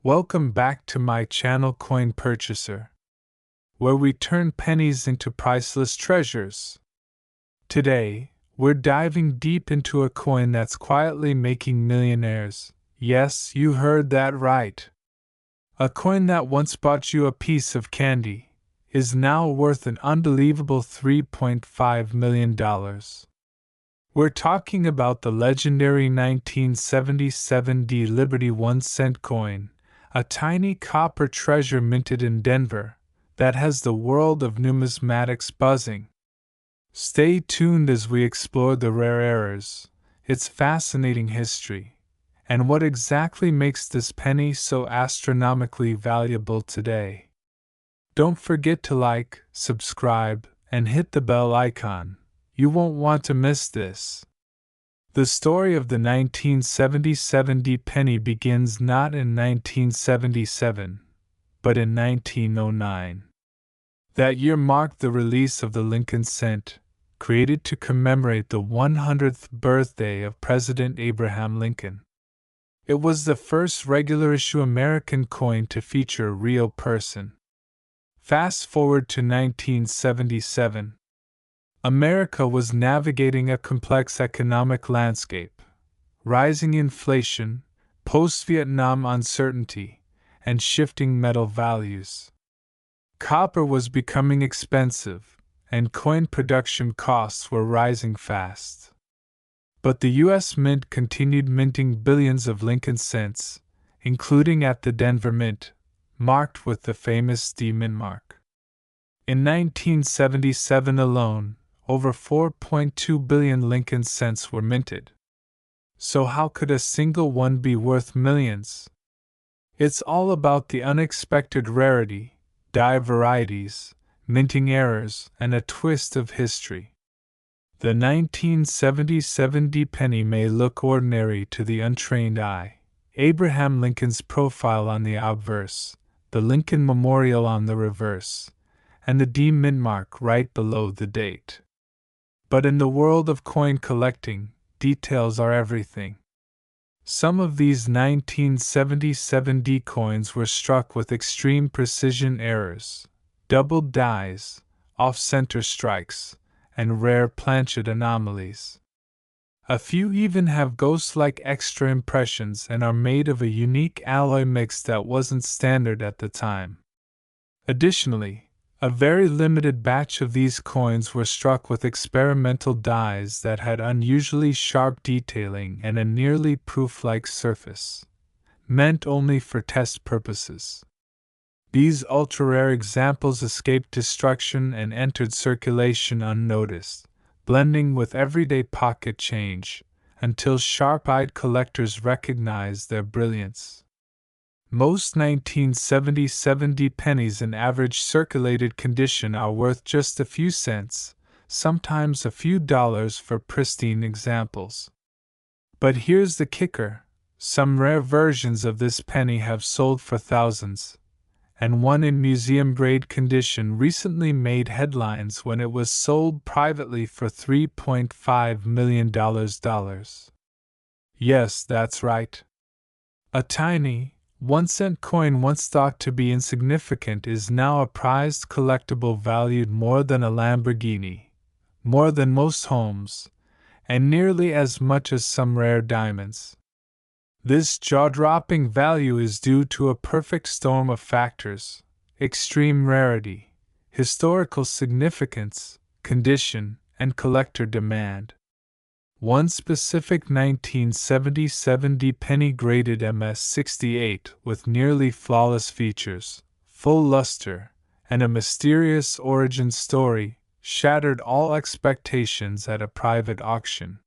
Welcome back to my channel Coin Purchaser, where we turn pennies into priceless treasures. Today, we're diving deep into a coin that's quietly making millionaires. Yes, you heard that right. A coin that once bought you a piece of candy is now worth an unbelievable $3.5 million. We're talking about the legendary 1977 D Liberty 1-cent coin, a tiny copper treasure minted in Denver that has the world of numismatics buzzing. Stay tuned as we explore the rare errors, its fascinating history, and what exactly makes this penny so astronomically valuable today. Don't forget to like, subscribe, and hit the bell icon. You won't want to miss this. The story of the 1977 D penny begins not in 1977, but in 1909. That year marked the release of the Lincoln cent, created to commemorate the 100th birthday of President Abraham Lincoln. It was the first regular-issue American coin to feature a real person. Fast forward to 1977. America was navigating a complex economic landscape: rising inflation, post-Vietnam uncertainty, and shifting metal values. Copper was becoming expensive, and coin production costs were rising fast. But the U.S. Mint continued minting billions of Lincoln cents, including at the Denver Mint, marked with the famous D Mint mark. In 1977 alone, over 4.2 billion Lincoln cents were minted. So how could a single one be worth millions? It's all about the unexpected rarity, die varieties, minting errors, and a twist of history. The 1977 D penny may look ordinary to the untrained eye. Abraham Lincoln's profile on the obverse, the Lincoln Memorial on the reverse, and the D Mint mark right below the date. But in the world of coin collecting, details are everything. Some of these 1977 D coins were struck with extreme precision errors, doubled dies, off-center strikes, and rare planchet anomalies. A few even have ghost-like extra impressions and are made of a unique alloy mix that wasn't standard at the time. Additionally, a very limited batch of these coins were struck with experimental dies that had unusually sharp detailing and a nearly proof-like surface, meant only for test purposes. These ultra-rare examples escaped destruction and entered circulation unnoticed, blending with everyday pocket change, until sharp-eyed collectors recognized their brilliance. Most 1977 D pennies in average circulated condition are worth just a few cents, sometimes a few dollars for pristine examples. But here's the kicker: some rare versions of this penny have sold for thousands, and one in museum-grade condition recently made headlines when it was sold privately for $3.5 million. Yes, that's right. A tiny, 1-cent coin once thought to be insignificant is now a prized collectible valued more than a Lamborghini, more than most homes, and nearly as much as some rare diamonds. This jaw-dropping value is due to a perfect storm of factors: extreme rarity, historical significance, condition, and collector demand. One specific 1977 D penny graded MS-68 with nearly flawless features, full luster, and a mysterious origin story shattered all expectations at a private auction.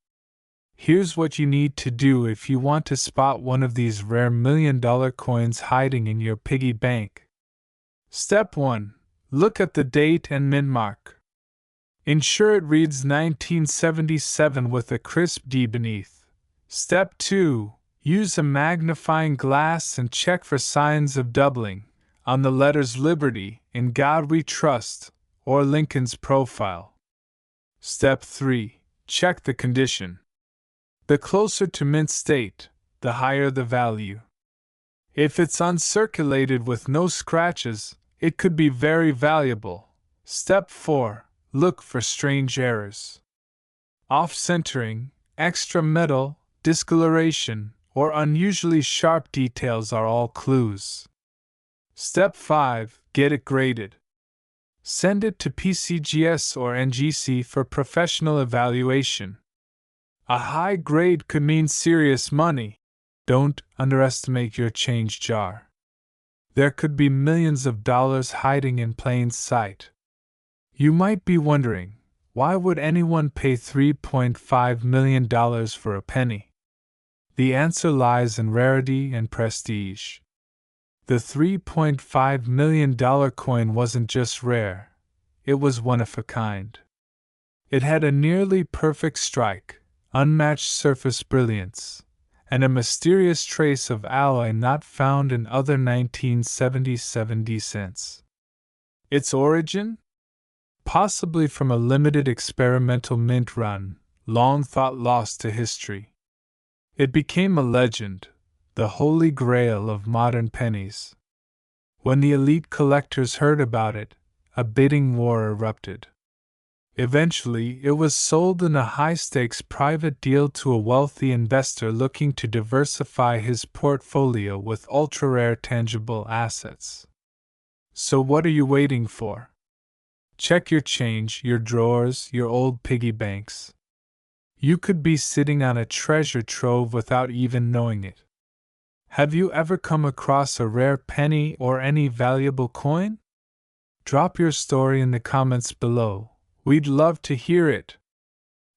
Here's what you need to do if you want to spot one of these rare million-dollar coins hiding in your piggy bank. Step 1. Look at the date and mint mark. Ensure it reads 1977 with a crisp D beneath. Step 2. Use a magnifying glass and check for signs of doubling on the letters Liberty, In God We Trust, or Lincoln's profile. Step 3. Check the condition. The closer to mint state, the higher the value. If it's uncirculated with no scratches, it could be very valuable. Step 4. Look for strange errors. Off-centering, extra metal, discoloration, or unusually sharp details are all clues. Step 5. Get it graded. Send it to PCGS or NGC for professional evaluation. A high grade could mean serious money. Don't underestimate your change jar. There could be millions of dollars hiding in plain sight. You might be wondering, why would anyone pay $3.5 million for a penny? The answer lies in rarity and prestige. The $3.5 million coin wasn't just rare, it was one of a kind. It had a nearly perfect strike, unmatched surface brilliance, and a mysterious trace of alloy not found in other 1970 cents. Its origin? Possibly from a limited experimental mint run, long thought lost to history. It became a legend, the holy grail of modern pennies. When the elite collectors heard about it, a bidding war erupted. Eventually, it was sold in a high-stakes private deal to a wealthy investor looking to diversify his portfolio with ultra-rare tangible assets. So what are you waiting for? Check your change, your drawers, your old piggy banks. You could be sitting on a treasure trove without even knowing it. Have you ever come across a rare penny or any valuable coin? Drop your story in the comments below. We'd love to hear it.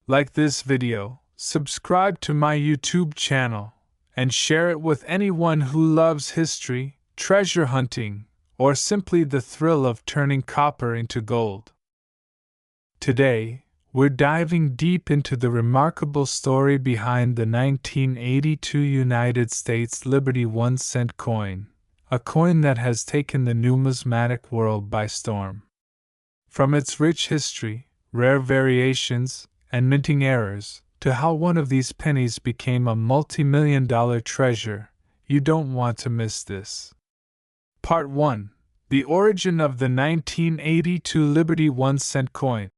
Like this video, subscribe to my YouTube channel, and share it with anyone who loves history, treasure hunting, or simply the thrill of turning copper into gold. Today, we're diving deep into the remarkable story behind the 1982 United States Liberty 1-cent coin, a coin that has taken the numismatic world by storm. From its rich history, rare variations, and minting errors, to how one of these pennies became a multi-million-dollar treasure, you don't want to miss this. Part 1. The origin of the 1982 Liberty 1-cent coin.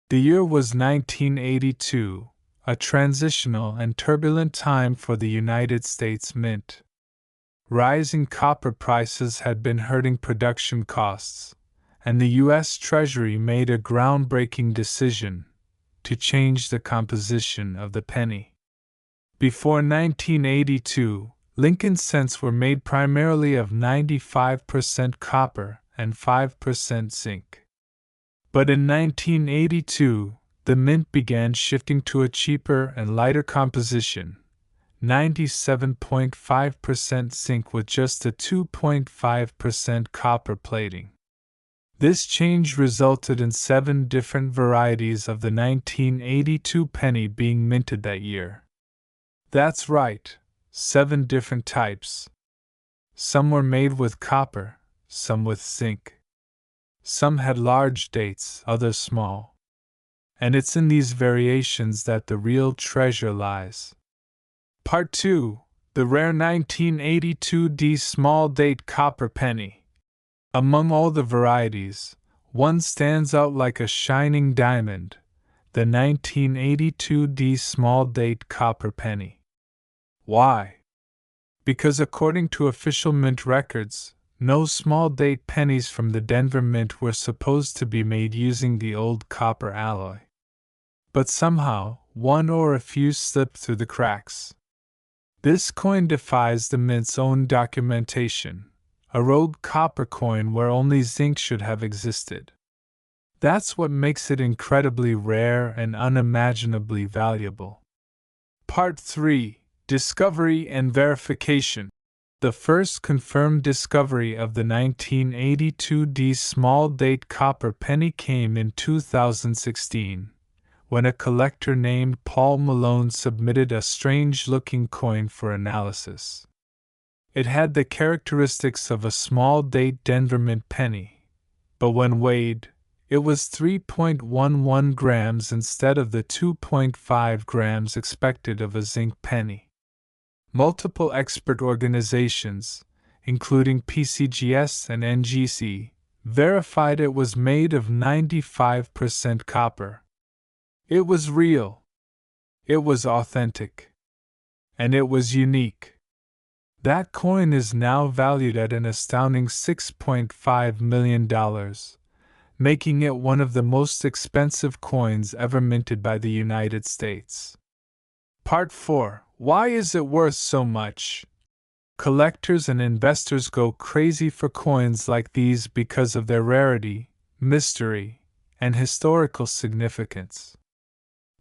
The year was 1982, a transitional and turbulent time for the United States Mint. Rising copper prices had been hurting production costs, and the U.S. Treasury made a groundbreaking decision to change the composition of the penny. Before 1982, Lincoln cents were made primarily of 95% copper and 5% zinc. But in 1982, the mint began shifting to a cheaper and lighter composition, 97.5% zinc with just a 2.5% copper plating. This change resulted in 7 different varieties of the 1982 penny being minted that year. That's right, 7 different types. Some were made with copper, some with zinc. Some had large dates, others small. And it's in these variations that the real treasure lies. Part 2. The rare 1982D small date copper penny. Among all the varieties, one stands out like a shining diamond, the 1982D small date copper penny. Why? Because according to official mint records, no small date pennies from the Denver Mint were supposed to be made using the old copper alloy. But somehow, one or a few slipped through the cracks. This coin defies the Mint's own documentation, a rogue copper coin where only zinc should have existed. That's what makes it incredibly rare and unimaginably valuable. Part 3. Discovery and Verification. The first confirmed discovery of the 1982D small date copper penny came in 2016, when a collector named Paul Malone submitted a strange-looking coin for analysis. It had the characteristics of a small date Denver Mint penny, but when weighed, it was 3.11 grams instead of the 2.5 grams expected of a zinc penny. Multiple expert organizations, including PCGS and NGC, verified it was made of 95% copper. It was real. It was authentic. And it was unique. That coin is now valued at an astounding $6.5 million, making it one of the most expensive coins ever minted by the United States. Part 4. Why is it worth so much? Collectors and investors go crazy for coins like these because of their rarity, mystery, and historical significance.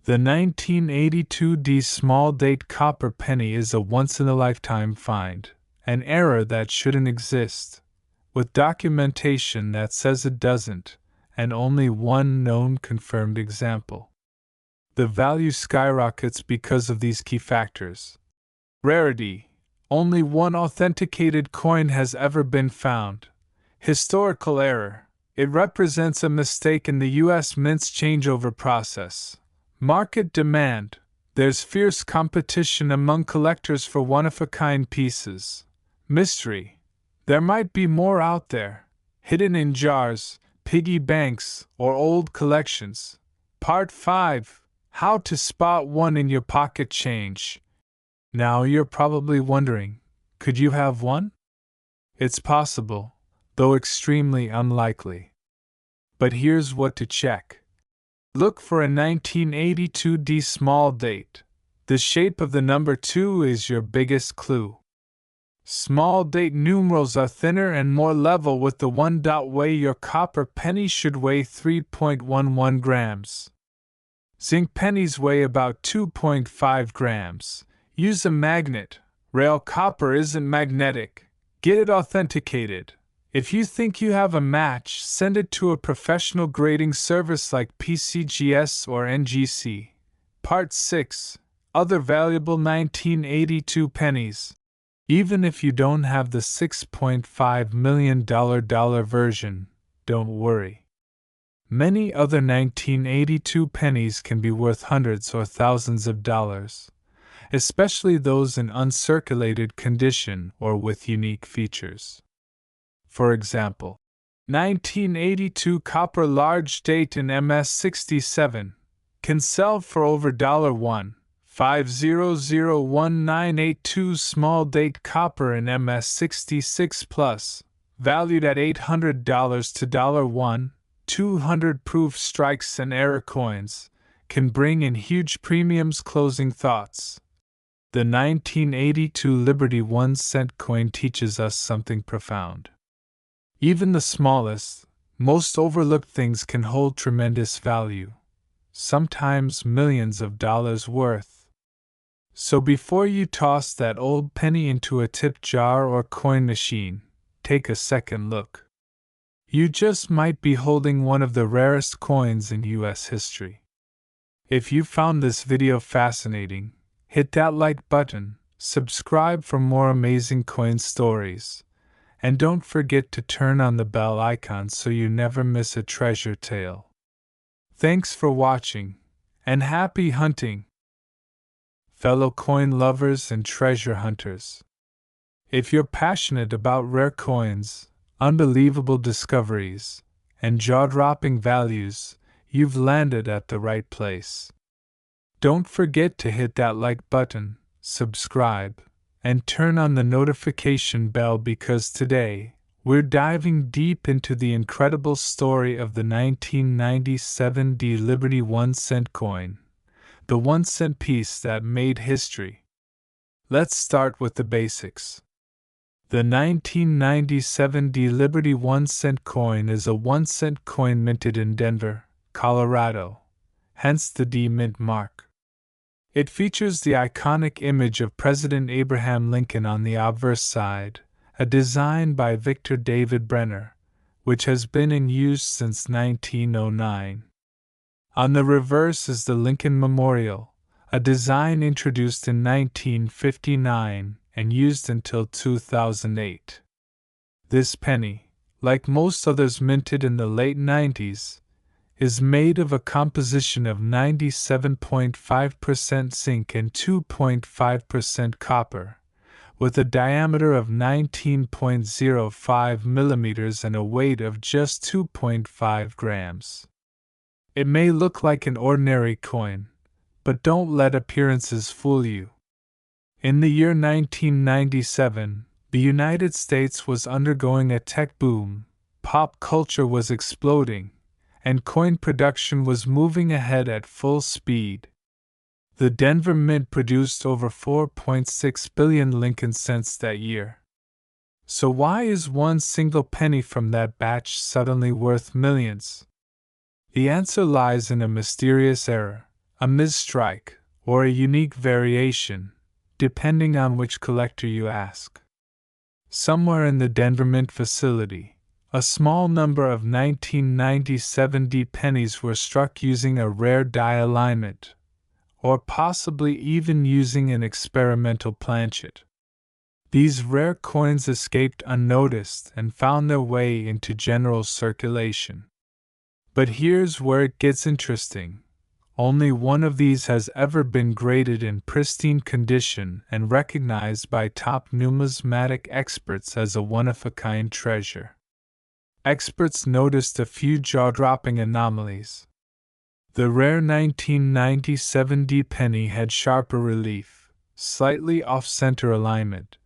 The 1982 D small date copper penny is a once-in-a-lifetime find, an error that shouldn't exist, with documentation that says it doesn't, and only one known confirmed example. The value skyrockets because of these key factors. Rarity. Only one authenticated coin has ever been found. Historical error. It represents a mistake in the U.S. Mint's changeover process. Market demand. There's fierce competition among collectors for one-of-a-kind pieces. Mystery. There might be more out there, hidden in jars, piggy banks, or old collections. Part 5. How to spot one in your pocket change. Now you're probably wondering, could you have one? It's possible, though extremely unlikely. But here's what to check. Look for a 1982 D small date. The shape of the number 2 is your biggest clue. Small date numerals are thinner and more level with the 1. Weigh your copper penny should weigh 3.11 grams. Zinc pennies weigh about 2.5 grams. Use a magnet. Rail copper isn't magnetic. Get it authenticated. If you think you have a match, send it to a professional grading service like PCGS or NGC. Part 6. Other valuable 1982 pennies. Even if you don't have the $6.5 million version, don't worry. Many other 1982 pennies can be worth hundreds or thousands of dollars, especially those in uncirculated condition or with unique features. For example, 1982 copper large date in MS67 can sell for over $1,5001982 small date copper in MS66 plus, valued at $800 to $1,200 proof strikes and error coins, can bring in huge premiums. Closing thoughts. The 1982 Liberty 1-cent coin teaches us something profound. Even the smallest, most overlooked things can hold tremendous value, sometimes millions of dollars worth. So before you toss that old penny into a tip jar or coin machine, take a second look. You just might be holding one of the rarest coins in U.S. history. If you found this video fascinating, hit that like button, subscribe for more amazing coin stories, and don't forget to turn on the bell icon so you never miss a treasure tale. Thanks for watching, and happy hunting! Fellow coin lovers and treasure hunters. If you're passionate about rare coins, unbelievable discoveries, and jaw-dropping values, you've landed at the right place. Don't forget to hit that like button, subscribe, and turn on the notification bell because today, we're diving deep into the incredible story of the 1997 D Liberty 1-cent coin, the 1-cent piece that made history. Let's start with the basics. The 1997 D Liberty 1-cent coin is a 1-cent coin minted in Denver, Colorado, hence the D mint mark. It features the iconic image of President Abraham Lincoln on the obverse side, a design by Victor David Brenner, which has been in use since 1909. On the reverse is the Lincoln Memorial, a design introduced in 1959 and used until 2008. This penny, like most others minted in the late 90s, is made of a composition of 97.5% zinc and 2.5% copper, with a diameter of 19.05 millimeters and a weight of just 2.5 grams. It may look like an ordinary coin, but don't let appearances fool you. In the year 1997, the United States was undergoing a tech boom, pop culture was exploding, and coin production was moving ahead at full speed. The Denver Mint produced over 4.6 billion Lincoln cents that year. So why is one single penny from that batch suddenly worth millions? The answer lies in a mysterious error, a misstrike, or a unique variation, depending on which collector you ask. Somewhere in the Denver Mint facility, a small number of 1997 D pennies were struck using a rare die alignment, or possibly even using an experimental planchet. These rare coins escaped unnoticed and found their way into general circulation. But here's where it gets interesting. Only one of these has ever been graded in pristine condition and recognized by top numismatic experts as a one-of-a-kind treasure. Experts noticed a few jaw-dropping anomalies. The rare 1997 D penny had sharper relief, slightly off-center alignment,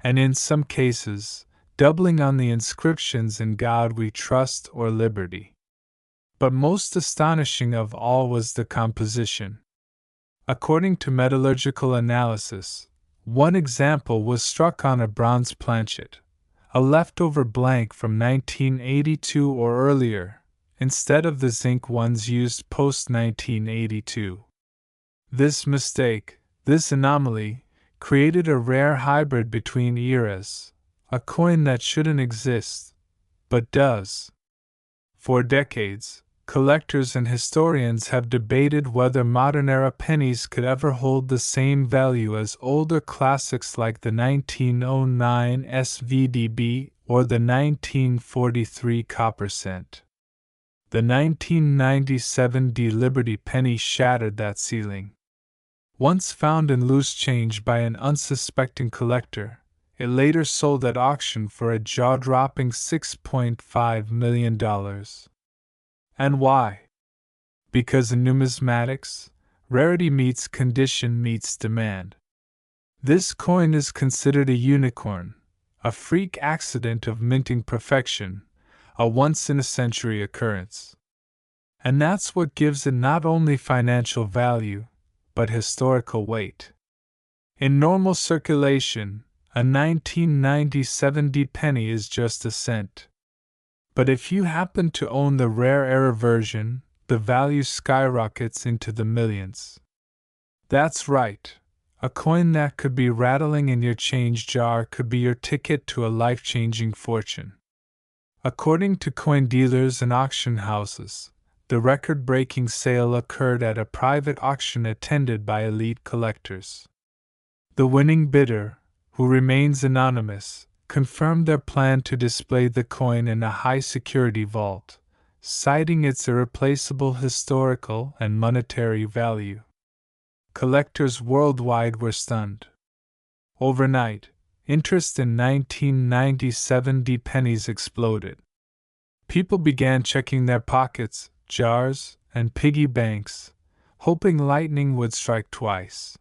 and in some cases, doubling on the inscriptions "In God We Trust" or "Liberty." But most astonishing of all was the composition. According to metallurgical analysis, one example was struck on a bronze planchet, a leftover blank from 1982 or earlier, instead of the zinc ones used post-1982. This mistake, this anomaly, created a rare hybrid between eras, a coin that shouldn't exist, but does. For decades, collectors and historians have debated whether modern-era pennies could ever hold the same value as older classics like the 1909 SVDB or the 1943 copper cent. The 1997 D Liberty penny shattered that ceiling. Once found in loose change by an unsuspecting collector, it later sold at auction for a jaw-dropping $6.5 million. And why? Because in numismatics, rarity meets condition meets demand. This coin is considered a unicorn, a freak accident of minting perfection, a once-in-a-century occurrence. And that's what gives it not only financial value, but historical weight. In normal circulation, a 1997 D penny is just a cent. But if you happen to own the rare era version, the value skyrockets into the millions. That's right. A coin that could be rattling in your change jar could be your ticket to a life-changing fortune. According to coin dealers and auction houses, the record-breaking sale occurred at a private auction attended by elite collectors. The winning bidder, who remains anonymous, confirmed their plan to display the coin in a high-security vault, citing its irreplaceable historical and monetary value. Collectors worldwide were stunned. Overnight, interest in 1997 D pennies exploded. People began checking their pockets, jars, and piggy banks, hoping lightning would strike twice.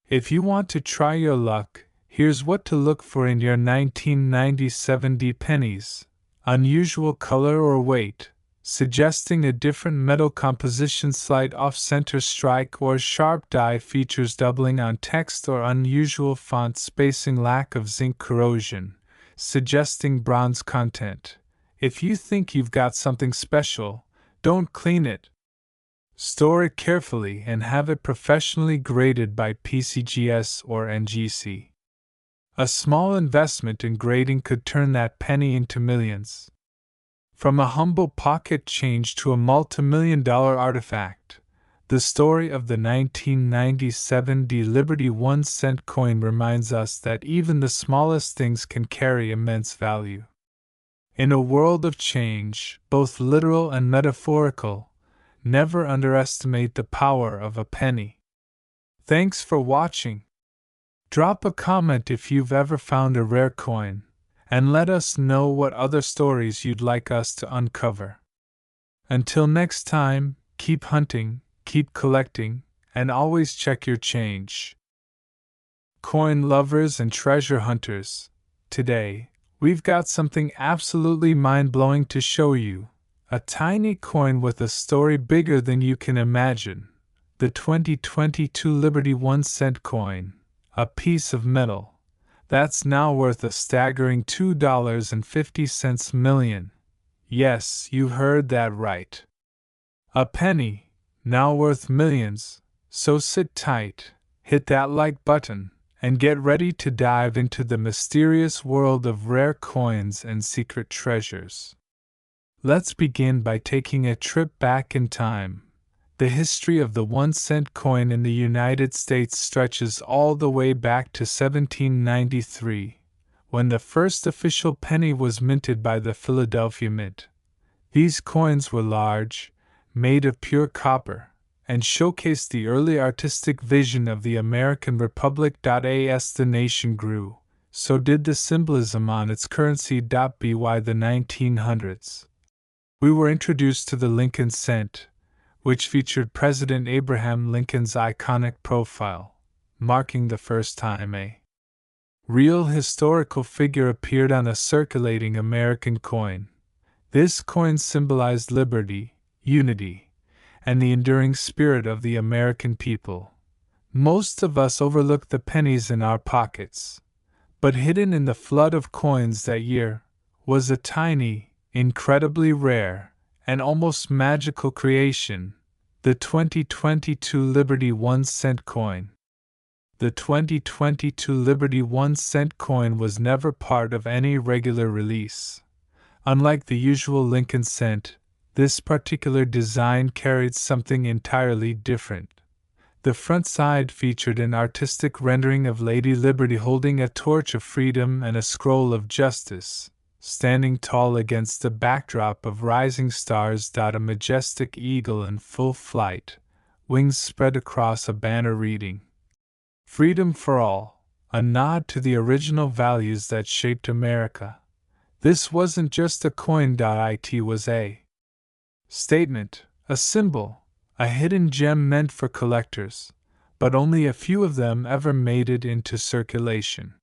If you want to try your luck, here's what to look for in your 1997 D pennies: unusual color or weight, suggesting a different metal composition, slight off-center strike or sharp die features doubling on text, or unusual font spacing, lack of zinc corrosion, suggesting bronze content. If you think you've got something special, don't clean it. Store it carefully and have it professionally graded by PCGS or NGC. A small investment in grading could turn that penny into millions. From a humble pocket change to a multi-million-dollar artifact, the story of the 1997 D Liberty 1-cent coin reminds us that even the smallest things can carry immense value. In a world of change, both literal and metaphorical, never underestimate the power of a penny. Thanks for watching. Drop a comment if you've ever found a rare coin, and let us know what other stories you'd like us to uncover. Until next time, keep hunting, keep collecting, and always check your change. Coin lovers and treasure hunters, today, we've got something absolutely mind-blowing to show you. A tiny coin with a story bigger than you can imagine. The 2022 Liberty 1-cent coin. A piece of metal that's now worth a staggering $2.50 million. Yes, you heard that right. A penny, now worth millions. So sit tight, hit that like button, and get ready to dive into the mysterious world of rare coins and secret treasures. Let's begin by taking a trip back in time. The history of the 1-cent coin in the United States stretches all the way back to 1793, when the first official penny was minted by the Philadelphia Mint. These coins were large, made of pure copper, and showcased the early artistic vision of the American Republic. As the nation grew, so did the symbolism on its currency. By the 1900s, we were introduced to the Lincoln cent, which featured President Abraham Lincoln's iconic profile, marking the first time a real historical figure appeared on a circulating American coin. This coin symbolized liberty, unity, and the enduring spirit of the American people. Most of us overlook the pennies in our pockets, but hidden in the flood of coins that year was a tiny, incredibly rare, and almost magical creation, the 2022 Liberty 1-cent coin. The 2022 Liberty 1-cent coin was never part of any regular release. Unlike the usual Lincoln cent, this particular design carried something entirely different. The front side featured an artistic rendering of Lady Liberty holding a torch of freedom and a scroll of justice, standing tall against the backdrop of rising stars. A majestic eagle in full flight, wings spread across a banner reading, "Freedom for all," a nod to the original values that shaped America. This wasn't just a coin. It was a statement, a symbol, a hidden gem meant for collectors, but only a few of them ever made it into circulation.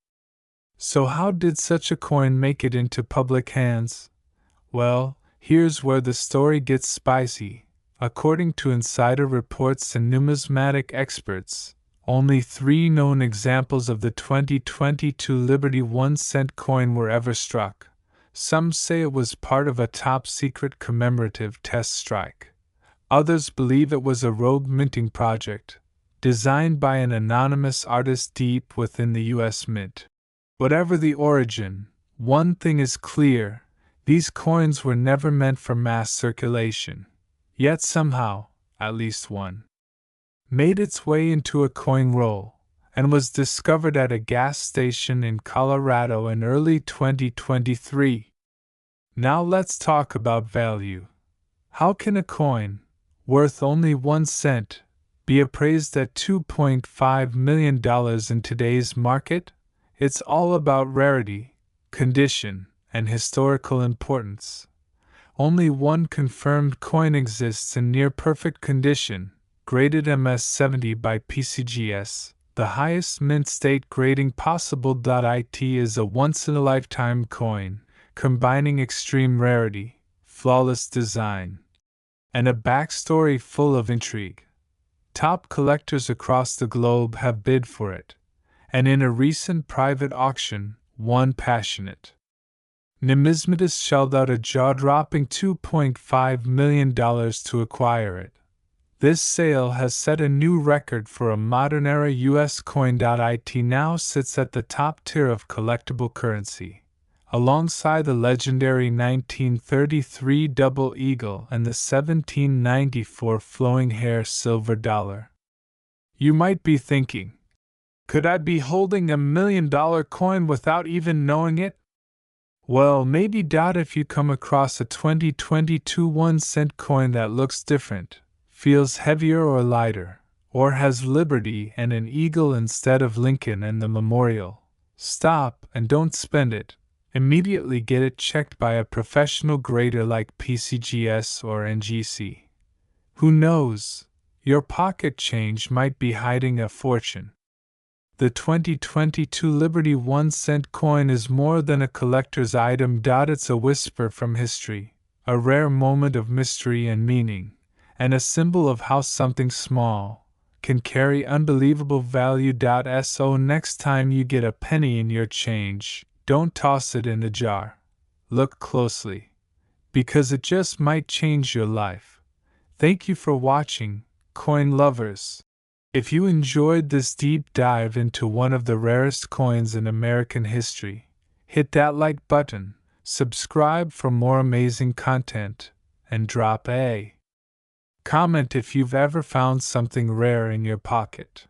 So how did such a coin make it into public hands? Well, here's where the story gets spicy. According to insider reports and numismatic experts, only 3 known examples of the 2022 Liberty 1-cent coin were ever struck. Some say it was part of a top-secret commemorative test strike. Others believe it was a rogue minting project, designed by an anonymous artist deep within the U.S. Mint. Whatever the origin, one thing is clear: these coins were never meant for mass circulation. Yet somehow, at least one made its way into a coin roll, and was discovered at a gas station in Colorado in early 2023. Now let's talk about value. How can a coin, worth only 1 cent, be appraised at $2.5 million in today's market? It's all about rarity, condition, and historical importance. Only one confirmed coin exists in near-perfect condition, graded MS-70 by PCGS, the highest mint state grading possible. It is a once-in-a-lifetime coin, combining extreme rarity, flawless design, and a backstory full of intrigue. Top collectors across the globe have bid for it, and in a recent private auction, one passionate numismatist shelled out a jaw-dropping $2.5 million to acquire it. This sale has set a new record for a modern-era U.S. coin. It now sits at the top tier of collectible currency, alongside the legendary 1933 Double Eagle and the 1794 Flowing Hair silver dollar. You might be thinking, could I be holding $1 million coin without even knowing it? Well, maybe. If you come across a 2022 1-cent coin that looks different, feels heavier or lighter, Or has Liberty and an eagle instead of Lincoln and the memorial? Stop and don't spend it. Immediately get it checked by a professional grader like PCGS or NGC. Who knows? Your pocket change might be hiding a fortune. The 2022 Liberty 1-cent coin is more than a collector's item. It's a whisper from history, a rare moment of mystery and meaning, and a symbol of how something small can carry unbelievable value. So next time you get a penny in your change, don't toss it in a jar. Look closely, because it just might change your life. Thank you for watching, coin lovers. If you enjoyed this deep dive into one of the rarest coins in American history, hit that like button, subscribe for more amazing content, and drop a comment if you've ever found something rare in your pocket.